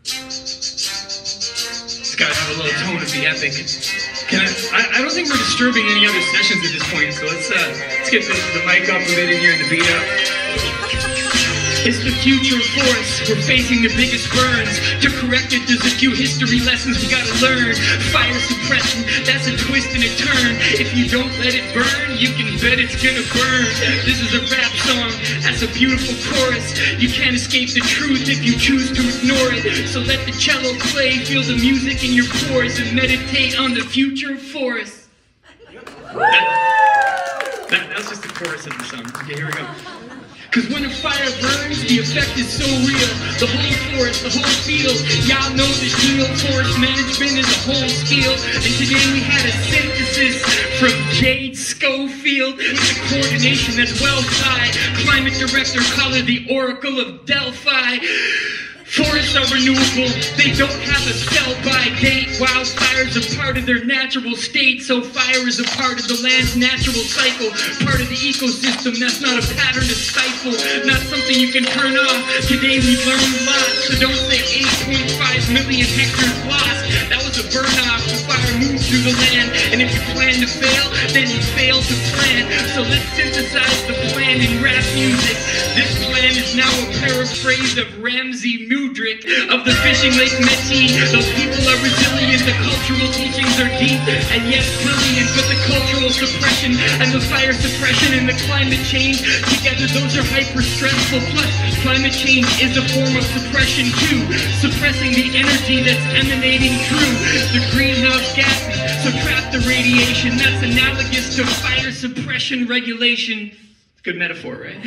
It's gotta have a little tone of the epic. I don't think we're disturbing any other sessions at this point, so let's get the mic up a bit in here and the beat up. It's the future of forests. We're facing the biggest burns. To correct it, there's a few history lessons we gotta learn. Fire suppression, that's a twist and a turn. If you don't let it burn, you can bet it's gonna burn. This is a rap song, that's a beautiful chorus. You can't escape the truth if you choose to ignore it. So let the cello play, feel the music in your pores, and meditate on the future of forests. That's just the chorus of the song. Okay, here we go. Cause when a fire burns, the effect is so real. The whole forest, the whole field, y'all know the deal. Forest management is a whole skill. And today we had a synthesis from Jade Schofield with the coordination that's well-tied. Climate director, call her the Oracle of Delphi. Forests are renewable, they don't have a sell-by date. Wildfires are part of their natural state, so fire is a part of the land's natural cycle, part of the ecosystem. That's not a pattern to stifle, not something you can turn off. Today we've learned lots, so don't say 8.5 million hectares lost. That was a burn-off. The fire moves through the land, and if you plan to fail, then you fail to plan. So let's synthesize the plan in rap music. This plan is now a paraphrase of Ramsey Mudrick of the fishing lake Metis. Those people are resilient, the cultural teachings are deep and yet brilliant. But the cultural suppression and the fire suppression and the climate change, together those are hyper-stressful. Plus, climate change is a form of suppression too, suppressing the energy that's emanating through the greenhouse gases. So trap the radiation, that's analogous to fire suppression regulation. Good metaphor, right?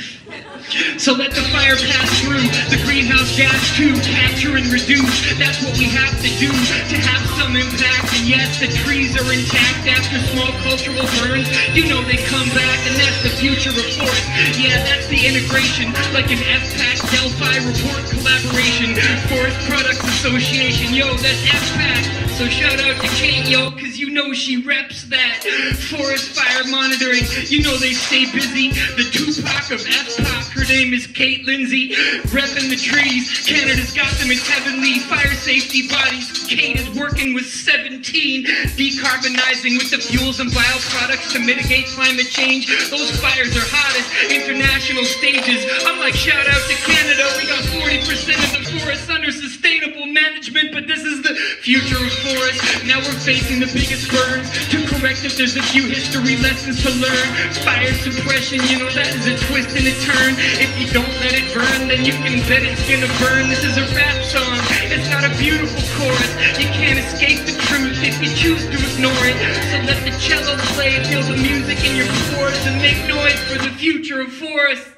So let the fire pass through the greenhouse gas to capture and reduce. That's what we have to do to have some impact. And yes, the trees are intact after small cultural burns. You know they come back, and that's the future of forest. Yeah, that's the integration, like an FPAC Delphi report collaboration. Forest Products Association, yo, that's FPAC. So shout out to Kate, yo, cause you know she reps that. Forest fire monitoring, you know they stay busy. The Tupac of FPOC, her name is Kate Lindsay. Repping the trees, Canada's got them, it's heavenly. Fire safety bodies, Kate is working with 17. Decarbonizing with the fuels and bioproducts to mitigate climate change. Those fires are hottest, international stages. I'm like, shout out to Canada, we got 40% of the forest under sustainable management, but this is the future of forest. Now we're facing the biggest burns. To correct it, there's a few history lessons to learn. Fire suppression, you know that is a twist and a turn. If you don't let it burn, then you can bet it's gonna burn. This is a rap song, it's got a beautiful chorus. You can't escape the truth if you choose to ignore it. So let the cello play, feel the music in your pores, and make noise for the future of forests.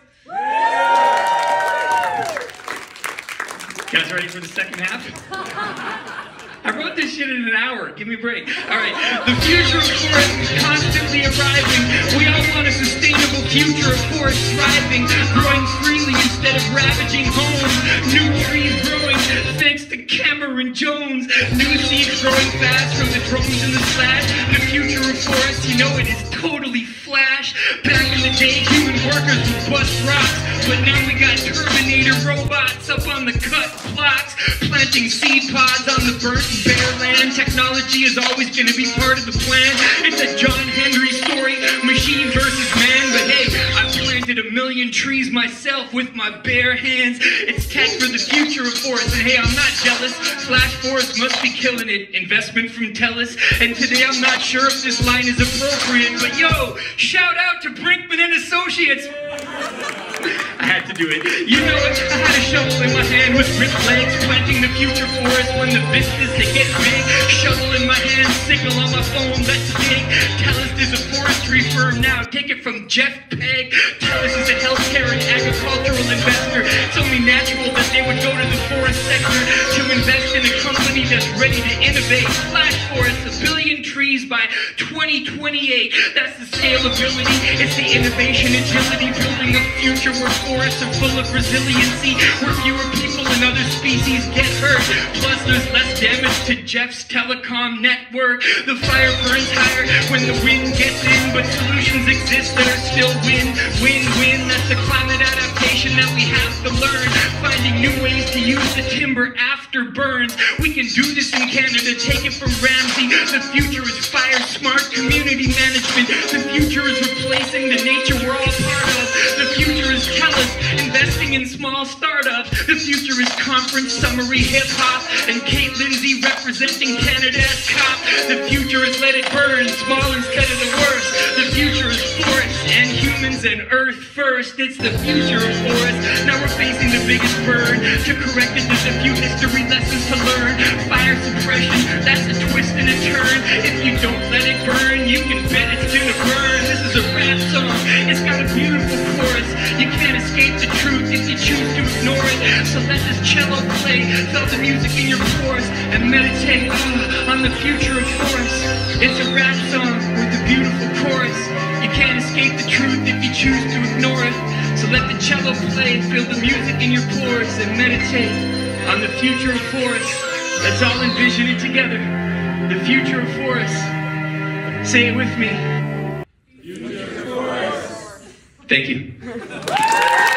You guys ready for the second half? I wrote this shit in an hour. Give me a break. All right. The future of forests is constantly arriving. We all want a sustainable future of forests thriving, growing freely instead of ravaging homes. New trees growing thanks to Cameron Jones. New seeds growing fast from the drones and the slash. The future of forests, you know it is totally flash. Back in the day, human workers would bust rocks, but now we got Terminator robots up on the cut blocks, planting seed pods on the burnt and bare land. Technology is always going to be part of the plan. It's a John Henry story, machine versus man. But hey, I planted 1 million trees myself with my bare hands. It's tech for the future of forests. And hey, I'm not jealous. Flash Forest must be killing it. Investment from Telus. And today I'm not sure if this line is appropriate, but yo, shout out to Brinkman and Associates. I had to do it. You know it. I had a shovel in my hand with ripped legs, planting the future forest when the vistas they get big. Shovel in my hand, signal on my phone, let's dig. Telus is a forestry firm now. Take it from Jeff Pegg. Telus is a healthcare and agricultural investor. It's only natural that they would go to the forest sector to invest in a company that's ready to innovate. Flash Forest, 1 billion trees by 2028. That's the scalability, it's the innovation, agility, building a future where forests are full of resiliency, where fewer people and other species get hurt. Plus there's less damage to Jeff's telecom network. The fire burns higher when the wind gets in, but solutions exist that are still win-win-win. That's the climate adaptation that we have to learn, finding new ways to use the timber after burns. We can do this in Canada, take it from Ramsey. The future is fire smart community management. The future is replacing the nature we're all part of. The future is TELUS investing in small startups. The future is conference summary hip-hop and Kate Lindsay representing Canada at top. The future is let it burn, small instead of the worst. The future is forests and humans and earth first. It's the future of forests. Now we're facing the biggest burn. To correct it, there's a few history lessons to learn. Fire suppression, that's a twist and a turn. If you don't let it burn, you can bet it's gonna burn. This is a rap song, it's got a beautiful chorus. You can't escape the truth if you choose to ignore it. So let this cello play, feel the music in your pores, and meditate on the future of forests. It's a rap song with a beautiful chorus. You can't escape the truth if you choose to ignore it. So let the cello play, feel the music in your pores, and meditate on the future of forests. Let's all envision it together. The future of forests. Say it with me. Future of forests. Thank you.